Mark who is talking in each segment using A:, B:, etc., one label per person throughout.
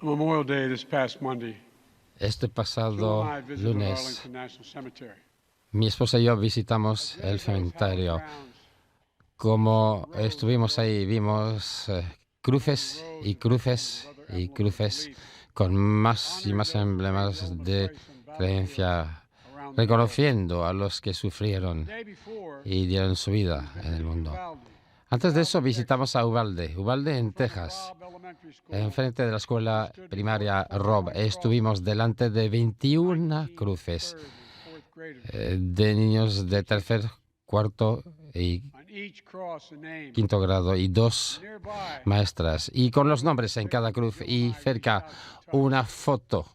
A: Memorial Day this past Monday,
B: Este
A: Jill
B: pasado
A: and I visited
B: lunes,
A: Arlington National Cemetery.
B: mi esposa y yo visitamos el cementerio. Como estuvimos ahí, vimos cruces y cruces y cruces con más y más emblemas de creencia, reconociendo a los que sufrieron y dieron su vida en el mundo. Antes de eso visitamos a Uvalde en Texas, enfrente de la escuela primaria Robb. Estuvimos delante de 21 cruces de niños de tercer, cuarto y quinto grado y 2 maestras. Y con los nombres en cada cruz y cerca una foto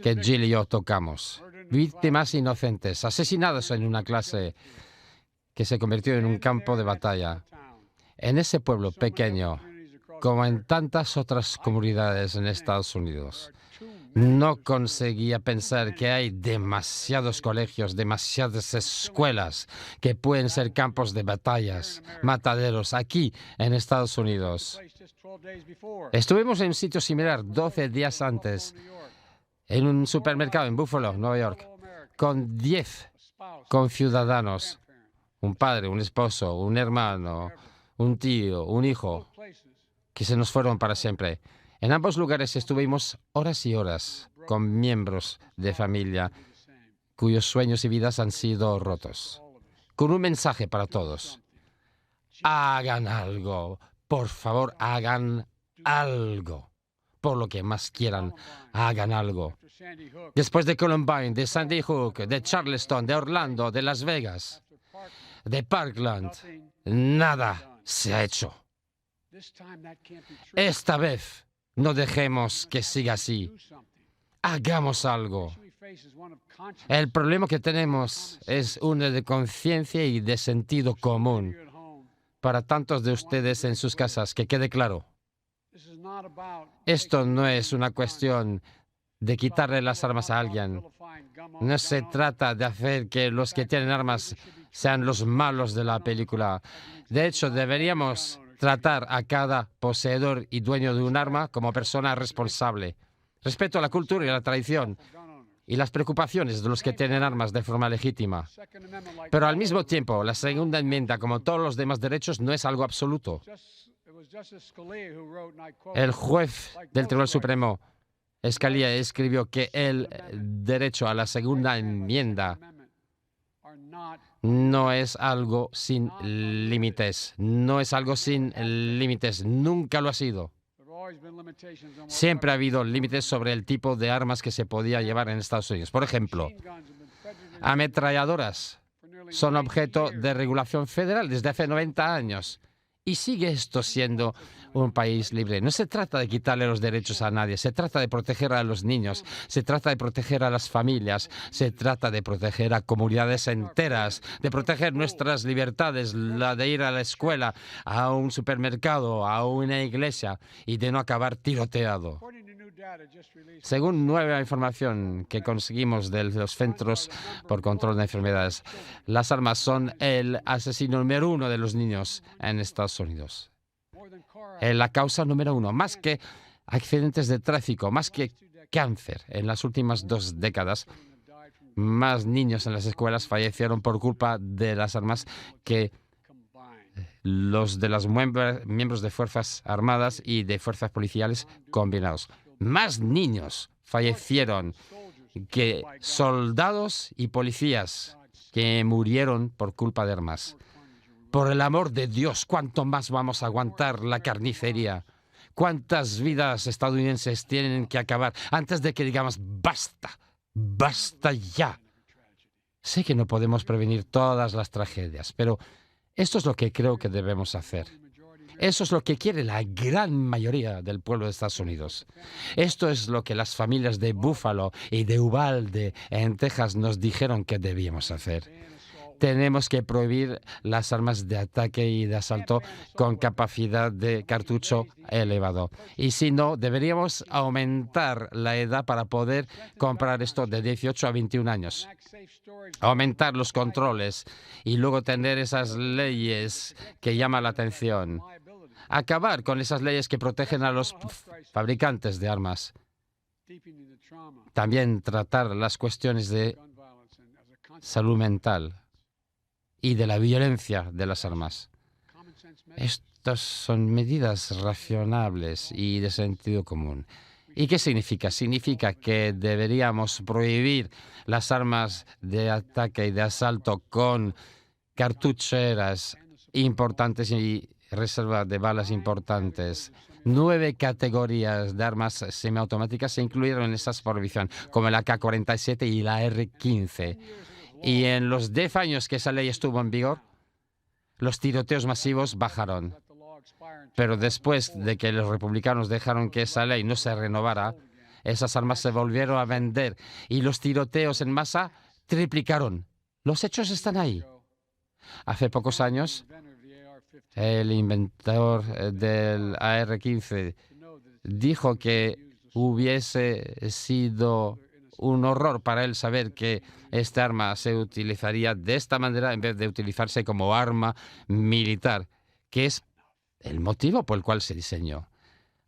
B: que Jill y yo tocamos. Víctimas inocentes, asesinados en una clase que se convirtió en un campo de batalla. En ese pueblo pequeño, como en tantas otras comunidades en Estados Unidos, no conseguía pensar que hay demasiados colegios, demasiadas escuelas que pueden ser campos de batallas, mataderos, aquí en Estados Unidos. Estuvimos en un sitio similar 12 días antes, en un supermercado en Buffalo, Nueva York, con 10 conciudadanos, un padre, un esposo, un hermano, un tío, un hijo, que se nos fueron para siempre. En ambos lugares estuvimos horas y horas con miembros de familia cuyos sueños y vidas han sido rotos, con un mensaje para todos. Hagan algo, por favor, hagan algo. Por lo que más quieran, hagan algo. Después de Columbine, de Sandy Hook, de Charleston, de Orlando, de Las Vegas, de Parkland, nada se ha hecho. Esta vez no dejemos que siga así. Hagamos algo. El problema que tenemos es uno de conciencia y de sentido común. Para tantos de ustedes en sus casas, que quede claro. Esto no es una cuestión de quitarle las armas a alguien. No se trata de hacer que los que tienen armas sean los malos de la película. De hecho, deberíamos tratar a cada poseedor y dueño de un arma como persona responsable. Respeto a la cultura y la tradición y las preocupaciones de los que tienen armas de forma legítima. Pero al mismo tiempo, la segunda enmienda, como todos los demás derechos, no es algo absoluto. El juez del Tribunal Supremo, Scalia, escribió que el derecho a la segunda enmienda no es algo sin límites. No es algo sin límites. Nunca lo ha sido. Siempre ha habido límites sobre el tipo de armas que se podía llevar en Estados Unidos. Por ejemplo, ametralladoras son objeto de regulación federal desde hace 90 años. Y sigue esto siendo un país libre. No se trata de quitarle los derechos a nadie, se trata de proteger a los niños, se trata de proteger a las familias, se trata de proteger a comunidades enteras, de proteger nuestras libertades, la de ir a la escuela, a un supermercado, a una iglesia y de no acabar tiroteado. Según nueva información que conseguimos de los Centros por Control de Enfermedades, las armas son el asesino número 1 de los niños en Estados Unidos. La causa número 1, más que accidentes de tráfico, más que cáncer. En las últimas 2 décadas, más niños en las escuelas fallecieron por culpa de las armas que los de los miembros de Fuerzas Armadas y de Fuerzas Policiales combinados. Más niños fallecieron que soldados y policías que murieron por culpa de armas. Por el amor de Dios, ¿cuánto más vamos a aguantar la carnicería? ¿Cuántas vidas estadounidenses tienen que acabar antes de que digamos basta, basta ya? Sé que no podemos prevenir todas las tragedias, pero esto es lo que creo que debemos hacer. Eso es lo que quiere la gran mayoría del pueblo de Estados Unidos. Esto es lo que las familias de Buffalo y de Uvalde en Texas nos dijeron que debíamos hacer. Tenemos que prohibir las armas de ataque y de asalto con capacidad de cartucho elevado. Y si no, deberíamos aumentar la edad para poder comprar esto de 18 a 21 años. Aumentar los controles y luego tener esas leyes que llaman la atención. acabar con esas leyes que protegen a los fabricantes de armas. También tratar las cuestiones de salud mental y de la violencia de las armas. Estas son medidas razonables y de sentido común. ¿Y qué significa? Significa que deberíamos prohibir las armas de ataque y de asalto con cartucheras importantes y reserva de balas importantes. 9 categorías de armas semiautomáticas se incluyeron en esa prohibición, como la AK-47 y la R-15. Y en los 10 años que esa ley estuvo en vigor, los tiroteos masivos bajaron. Pero después de que los republicanos dejaron que esa ley no se renovara, esas armas se volvieron a vender y los tiroteos en masa triplicaron. Los hechos están ahí. Hace pocos años, el inventor del AR-15 dijo que hubiese sido un horror para él saber que esta arma se utilizaría de esta manera en vez de utilizarse como arma militar, que es el motivo por el cual se diseñó.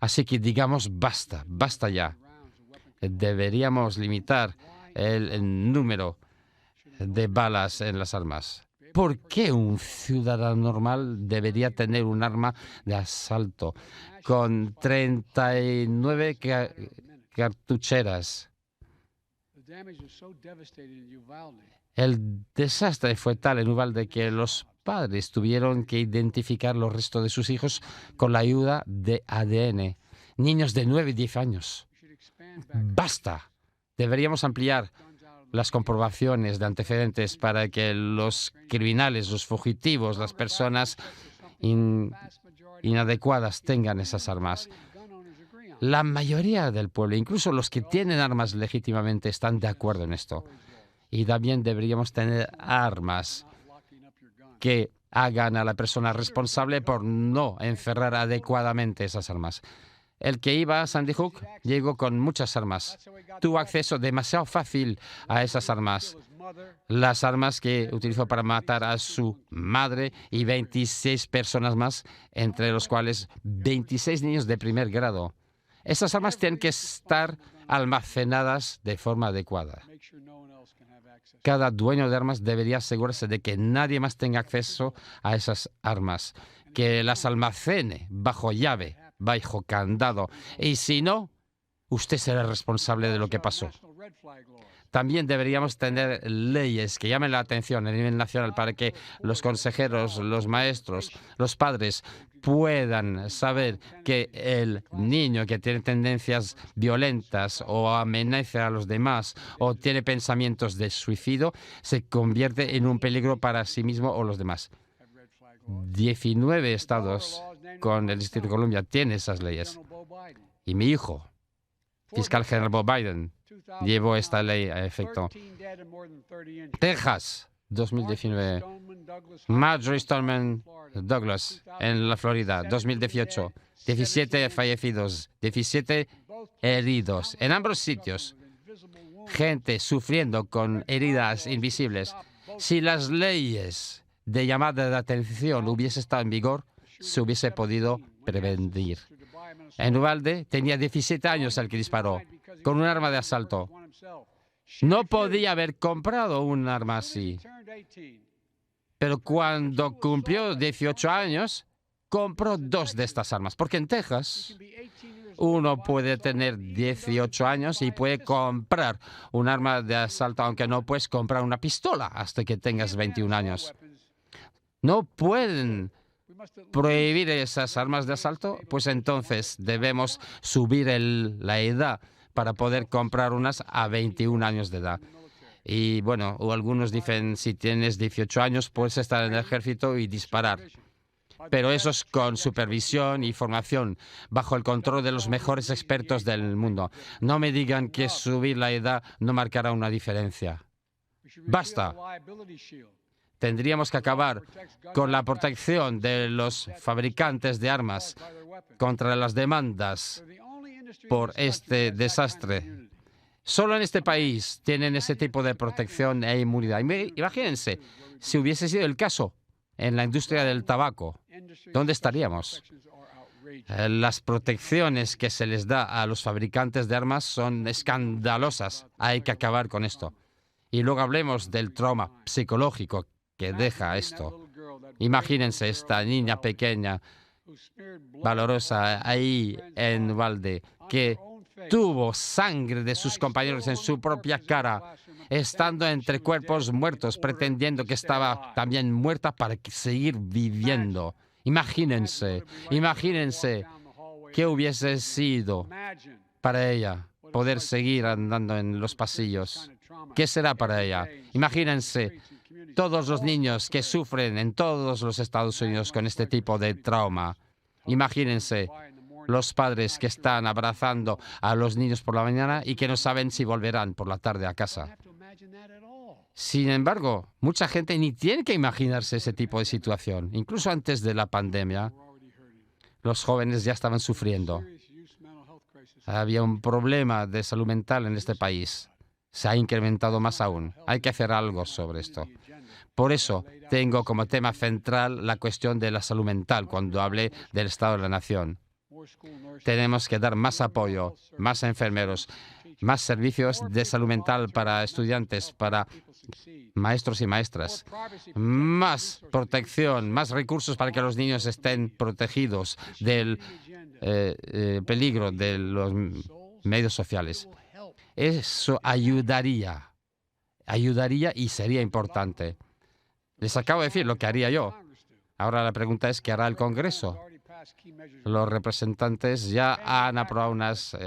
B: Así que digamos, basta ya. Deberíamos limitar el número de balas en las armas. ¿Por qué un ciudadano normal debería tener un arma de asalto con 39 cartucheras? El desastre fue tal en Uvalde que los padres tuvieron que identificar los restos de sus hijos con la ayuda de ADN. Niños de 9 y 10 años. ¡Basta! Deberíamos ampliar las comprobaciones de antecedentes para que los criminales, los fugitivos, las personas inadecuadas tengan esas armas. La mayoría del pueblo, incluso los que tienen armas legítimamente, están de acuerdo en esto. Y también deberíamos tener armas que hagan a la persona responsable por no encerrar adecuadamente esas armas. El que iba a Sandy Hook llegó con muchas armas. Tuvo acceso demasiado fácil a esas armas. Las armas que utilizó para matar a su madre y 26 personas más, entre los cuales 26 niños de primer grado. Esas armas tienen que estar almacenadas de forma adecuada. Cada dueño de armas debería asegurarse de que nadie más tenga acceso a esas armas, que las almacene bajo llave, bajo candado, y si no, usted será responsable de lo que pasó. También deberíamos tener leyes que llamen la atención a nivel nacional para que los consejeros, los maestros, los padres puedan saber que el niño que tiene tendencias violentas o amenaza a los demás o tiene pensamientos de suicidio se convierte en un peligro para sí mismo o los demás. 19 estados con el Distrito de Columbia tienen esas leyes. Y mi hijo, fiscal general Bob Biden, llevó esta ley a efecto. Texas, 2019. Marjory Stoneman Douglas, en la Florida, 2018. 17 fallecidos, 17 heridos. En ambos sitios, gente sufriendo con heridas invisibles. Si las leyes de llamada de atención hubiesen estado en vigor, se hubiese podido prevenir. En Uvalde tenía 17 años el que disparó, con un arma de asalto. No podía haber comprado un arma así. Pero cuando cumplió 18 años, compró 2 de estas armas. Porque en Texas, uno puede tener 18 años y puede comprar un arma de asalto, aunque no puedes comprar una pistola hasta que tengas 21 años. No pueden prohibir esas armas de asalto, pues entonces debemos subir la edad para poder comprar unas a 21 años de edad. Y bueno, o algunos dicen, si tienes 18 años, puedes estar en el ejército y disparar. Pero eso es con supervisión y formación, bajo el control de los mejores expertos del mundo. No me digan que subir la edad no marcará una diferencia. ¡Basta! Tendríamos que acabar con la protección de los fabricantes de armas contra las demandas por este desastre. Solo en este país tienen ese tipo de protección e inmunidad. Imagínense, si hubiese sido el caso en la industria del tabaco, ¿dónde estaríamos? Las protecciones que se les da a los fabricantes de armas son escandalosas. Hay que acabar con esto. Y luego hablemos del trauma psicológico que deja esto. Imagínense esta niña pequeña, valorosa, ahí en Uvalde, que tuvo sangre de sus compañeros en su propia cara, estando entre cuerpos muertos, pretendiendo que estaba también muerta para seguir viviendo. Imagínense qué hubiese sido para ella poder seguir andando en los pasillos. ¿Qué será para ella? Imagínense todos los niños que sufren en todos los Estados Unidos con este tipo de trauma. Imagínense los padres que están abrazando a los niños por la mañana y que no saben si volverán por la tarde a casa. Sin embargo, mucha gente ni tiene que imaginarse ese tipo de situación. Incluso antes de la pandemia, los jóvenes ya estaban sufriendo. Había un problema de salud mental en este país. Se ha incrementado más aún. Hay que hacer algo sobre esto. Por eso tengo como tema central la cuestión de la salud mental cuando hablé del Estado de la Nación. Tenemos que dar más apoyo, más enfermeros, más servicios de salud mental para estudiantes, para maestros y maestras, más protección, más recursos para que los niños estén protegidos del peligro de los medios sociales. Eso ayudaría y sería importante. Les acabo de decir lo que haría yo. Ahora la pregunta es, ¿qué hará el Congreso? Los representantes ya han aprobado unas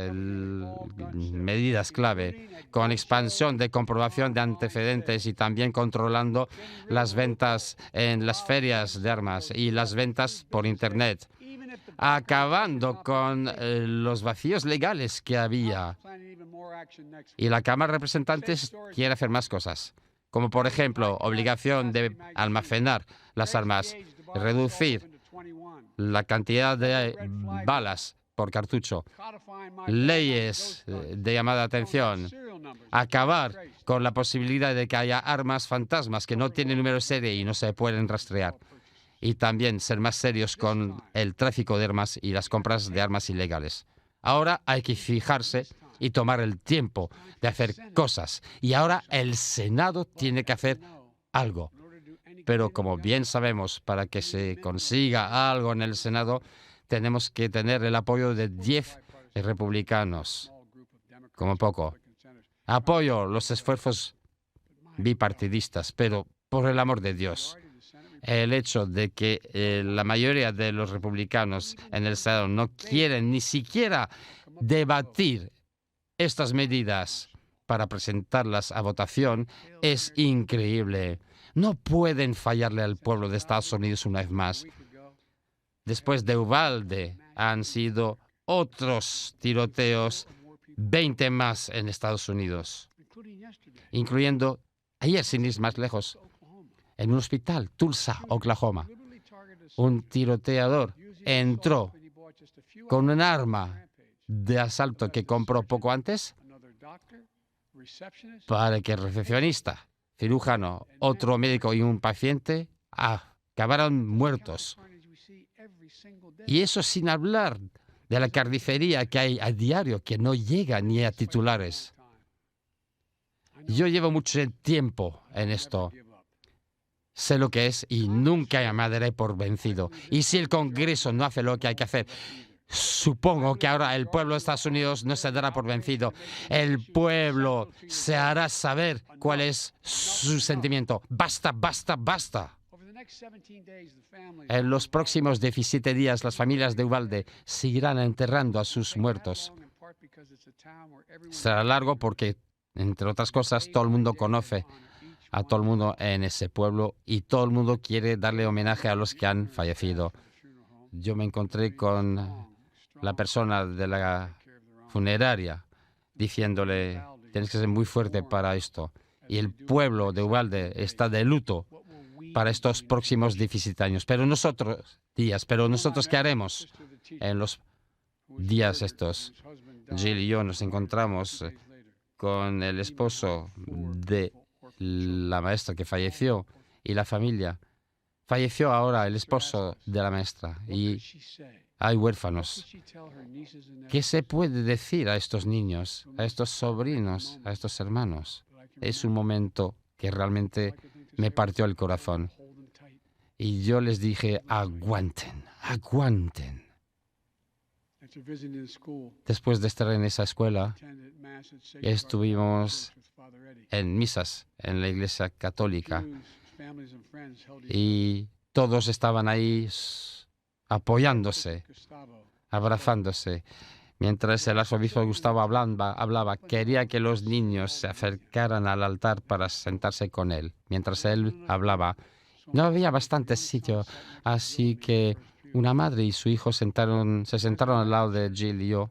B: medidas clave con expansión de comprobación de antecedentes y también controlando las ventas en las ferias de armas y las ventas por Internet, acabando con los vacíos legales que había. Y la Cámara de Representantes quiere hacer más cosas, como por ejemplo obligación de almacenar las armas, reducir la cantidad de balas por cartucho, leyes de llamada de atención, acabar con la posibilidad de que haya armas fantasmas que no tienen número de serie y no se pueden rastrear, y también ser más serios con el tráfico de armas y las compras de armas ilegales. Ahora hay que fijarse y tomar el tiempo de hacer cosas, y ahora el Senado tiene que hacer algo. Pero como bien sabemos, para que se consiga algo en el Senado, tenemos que tener el apoyo de 10 republicanos, como poco. Apoyo los esfuerzos bipartidistas, pero por el amor de Dios, el hecho de que la mayoría de los republicanos en el Senado no quieren ni siquiera debatir estas medidas para presentarlas a votación es increíble. No pueden fallarle al pueblo de Estados Unidos una vez más. Después de Uvalde han sido otros tiroteos, 20 más en Estados Unidos, incluyendo ayer, sin ir más lejos, en un hospital, Tulsa, Oklahoma. Un tiroteador entró con un arma de asalto que compró poco antes para que el recepcionista, cirujano, otro médico y un paciente acabaran muertos. Y eso sin hablar de la carnicería que hay a diario, que no llega ni a titulares. Yo llevo mucho tiempo en esto. Sé lo que es y nunca me daré por vencido. Y si el Congreso no hace lo que hay que hacer, supongo que ahora el pueblo de Estados Unidos no se dará por vencido. El pueblo se hará saber cuál es su sentimiento. Basta, basta, basta. En los próximos 17 días, las familias de Uvalde seguirán enterrando a sus muertos. Será largo porque, entre otras cosas, todo el mundo conoce a todo el mundo en ese pueblo y todo el mundo quiere darle homenaje a los que han fallecido. Yo me encontré con la persona de la funeraria diciéndole, tienes que ser muy fuerte para esto. Y el pueblo de Uvalde está de luto para estos próximos 17 años. Pero nosotros, ¿qué haremos en los días estos? Jill y yo nos encontramos con el esposo de la maestra que falleció y la familia. Falleció ahora el esposo de la maestra y hay huérfanos. ¿Qué se puede decir a estos niños, a estos sobrinos, a estos hermanos? Es un momento que realmente me partió el corazón. Y yo les dije, aguanten, aguanten. Después de estar en esa escuela, estuvimos en misas en la iglesia católica y todos estaban ahí apoyándose, abrazándose. Mientras el arzobispo Gustavo hablaba, quería que los niños se acercaran al altar para sentarse con él. Mientras él hablaba, no había bastante sitio, así que una madre y su hijo se sentaron al lado de Jill y yo,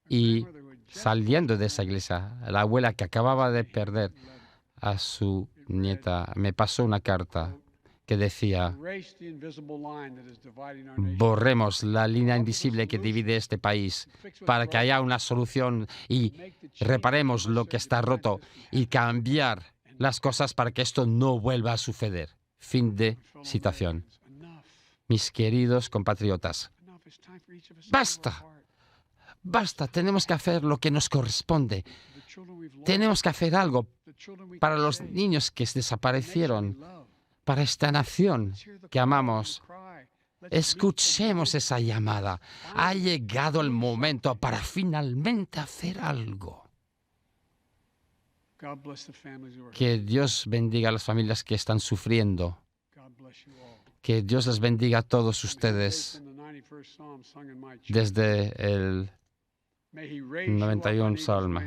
B: y saliendo de esa iglesia, la abuela que acababa de perder a su nieta me pasó una carta que decía: borremos la línea invisible que divide este país para que haya una solución y reparemos lo que está roto y cambiar las cosas para que esto no vuelva a suceder. Fin de citación. Mis queridos compatriotas, basta, basta, tenemos que hacer lo que nos corresponde. Tenemos que hacer algo para los niños que desaparecieron, para esta nación que amamos. Escuchemos esa llamada. Ha llegado el momento para finalmente hacer algo. Que Dios bendiga a las familias que están sufriendo. Que Dios les bendiga a todos ustedes. Desde el 91 Salmo.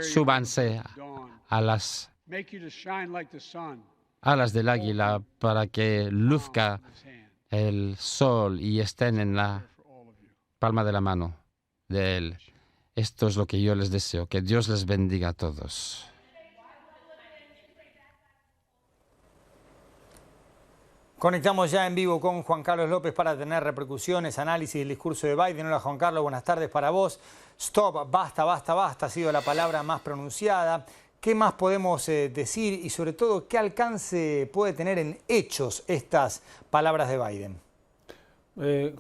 B: Súbanse a las alas del águila para que luzca el sol y estén en la palma de la mano de Él. Esto es lo que yo les deseo. Que Dios les bendiga a todos.
C: Conectamos ya en vivo con Juan Carlos López para tener repercusiones, análisis del discurso de Biden. Hola Juan Carlos, buenas tardes para vos. Stop, basta, basta, basta ha sido la palabra más pronunciada. ¿Qué más podemos decir y sobre todo qué alcance puede tener en hechos estas palabras de Biden?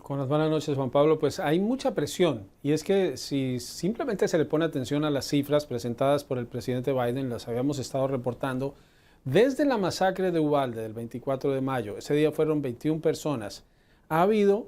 D: Con las buenas noches, Juan Pablo, pues hay mucha presión y es que si simplemente se le pone atención a las cifras presentadas por el presidente Biden, las habíamos estado reportando, desde la masacre de Uvalde del 24 de mayo, ese día fueron 21 personas, ha habido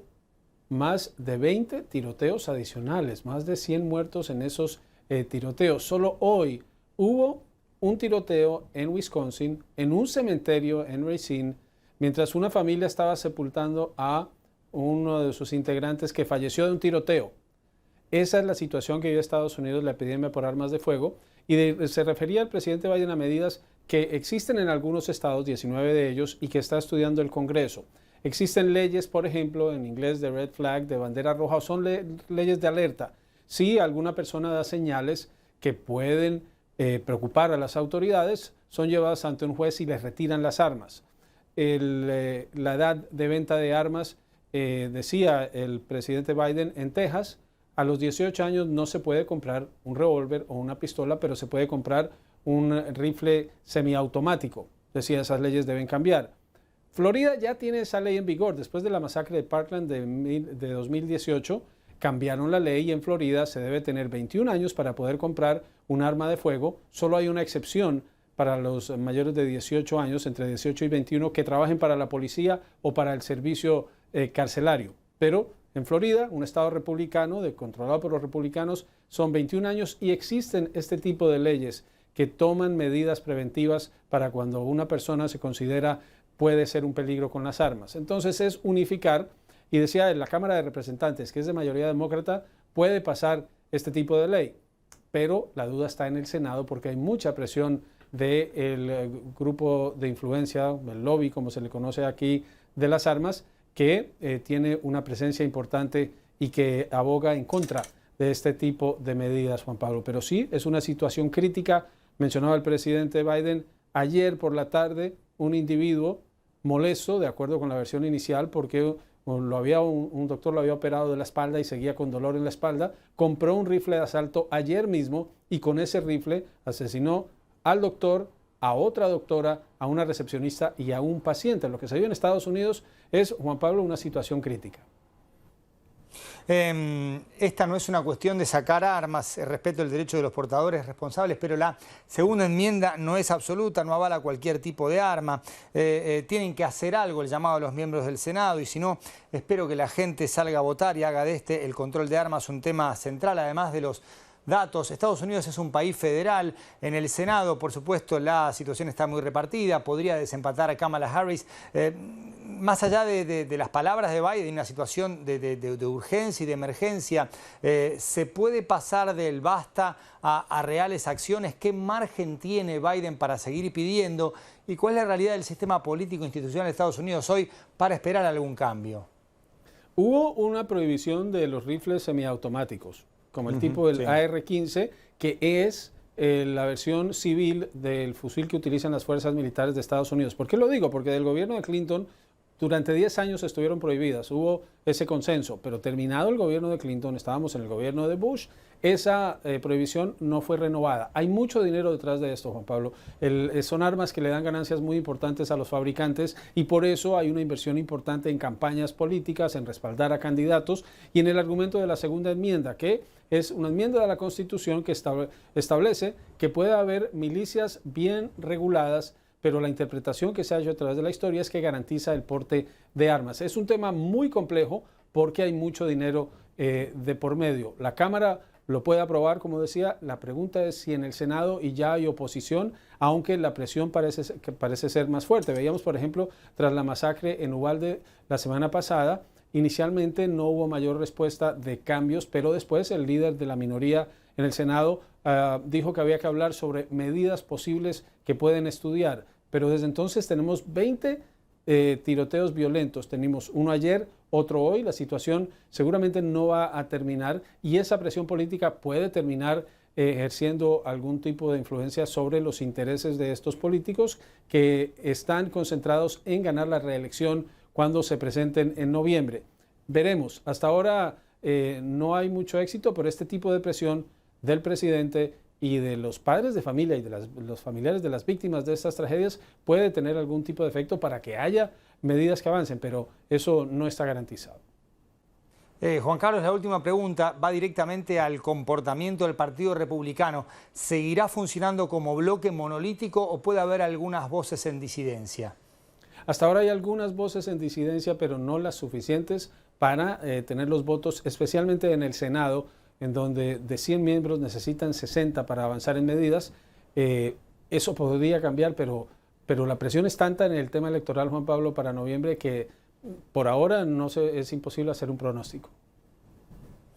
D: más de 20 tiroteos adicionales, más de 100 muertos en esos tiroteos. Solo hoy hubo un tiroteo en Wisconsin, en un cementerio en Racine, mientras una familia estaba sepultando a uno de sus integrantes que falleció de un tiroteo. Esa es la situación que vive Estados Unidos, la epidemia por armas de fuego, y se refería el presidente Biden a medidas que existen en algunos estados, 19 de ellos, y que está estudiando el Congreso. Existen leyes, por ejemplo, en inglés de red flag, de bandera roja, o son leyes de alerta. Si alguna persona da señales que pueden preocupar a las autoridades, son llevadas ante un juez y les retiran las armas. La edad de venta de armas, decía el presidente Biden, en Texas, a los 18 años no se puede comprar un revólver o una pistola, pero se puede comprar un rifle semiautomático. Decía, esas leyes deben cambiar. Florida ya tiene esa ley en vigor. Después de la masacre de Parkland de 2018, cambiaron la ley y en Florida se debe tener 21 años para poder comprar un arma de fuego. Solo hay una excepción para los mayores de 18 años, entre 18 y 21, que trabajen para la policía o para el servicio carcelario. Pero en Florida, un estado republicano, controlado por los republicanos, son 21 años y existen este tipo de leyes que toman medidas preventivas para cuando una persona se considera puede ser un peligro con las armas. Entonces es unificar, y decía en la Cámara de Representantes, que es de mayoría demócrata, puede pasar este tipo de ley, pero la duda está en el Senado porque hay mucha presión del grupo de influencia, el lobby, como se le conoce aquí, de las armas, que tiene una presencia importante y que aboga en contra de este tipo de medidas, Juan Pablo. Pero sí, es una situación crítica. Mencionaba el presidente Biden ayer por la tarde un individuo molesto, de acuerdo con la versión inicial, porque un doctor lo había operado de la espalda y seguía con dolor en la espalda, compró un rifle de asalto ayer mismo y con ese rifle asesinó al doctor, a otra doctora, a una recepcionista y a un paciente. Lo que se vio en Estados Unidos es, Juan Pablo, una situación crítica.
C: Esta no es una cuestión de sacar armas, respeto el derecho de los portadores responsables, pero la segunda enmienda no es absoluta, no avala cualquier tipo de arma. Tienen que hacer algo, el llamado a los miembros del Senado, y si no, espero que la gente salga a votar y haga de el control de armas un tema central, además de los datos. Estados Unidos es un país federal. En el Senado, por supuesto, la situación está muy repartida. Podría desempatar a Kamala Harris. Más allá de las palabras de Biden, una situación de urgencia y de emergencia, ¿se puede pasar del basta a reales acciones? ¿Qué margen tiene Biden para seguir pidiendo? ¿Y cuál es la realidad del sistema político institucional de Estados Unidos hoy para esperar algún cambio?
D: Hubo una prohibición de los rifles semiautomáticos, como el tipo del AR-15, que es la versión civil del fusil que utilizan las fuerzas militares de Estados Unidos. ¿Por qué lo digo? Porque del gobierno de Clinton durante 10 años estuvieron prohibidas, hubo ese consenso, pero terminado el gobierno de Clinton, estábamos en el gobierno de Bush, esa prohibición no fue renovada. Hay mucho dinero detrás de esto, Juan Pablo. Son armas que le dan ganancias muy importantes a los fabricantes y por eso hay una inversión importante en campañas políticas, en respaldar a candidatos y en el argumento de la segunda enmienda, que es una enmienda de la Constitución que establece que puede haber milicias bien reguladas, pero la interpretación que se ha hecho a través de la historia es que garantiza el porte de armas. Es un tema muy complejo porque hay mucho dinero de por medio. La Cámara lo puede aprobar, como decía. La pregunta es si en el Senado y ya hay oposición, aunque la presión parece ser más fuerte. Veíamos, por ejemplo, tras la masacre en Uvalde la semana pasada, inicialmente no hubo mayor respuesta de cambios, pero después el líder de la minoría en el Senado dijo que había que hablar sobre medidas posibles que pueden estudiar. Pero desde entonces tenemos 20 tiroteos violentos. Tenemos uno ayer, otro hoy. La situación seguramente no va a terminar y esa presión política puede terminar ejerciendo algún tipo de influencia sobre los intereses de estos políticos que están concentrados en ganar la reelección cuando se presenten en noviembre. Veremos. Hasta ahora no hay mucho éxito, pero este tipo de presión del presidente y de los padres de familia y de los familiares de las víctimas de estas tragedias puede tener algún tipo de efecto para que haya medidas que avancen, pero eso no está garantizado.
C: Juan Carlos, la última pregunta va directamente al comportamiento del Partido Republicano. ¿Seguirá funcionando como bloque monolítico o puede haber algunas voces en disidencia?
D: Hasta ahora hay algunas voces en disidencia, pero no las suficientes para tener los votos, especialmente en el Senado, en donde de 100 miembros necesitan 60 para avanzar en medidas. Eso podría cambiar, pero la presión es tanta en el tema electoral, Juan Pablo, para noviembre que por ahora es imposible hacer un pronóstico.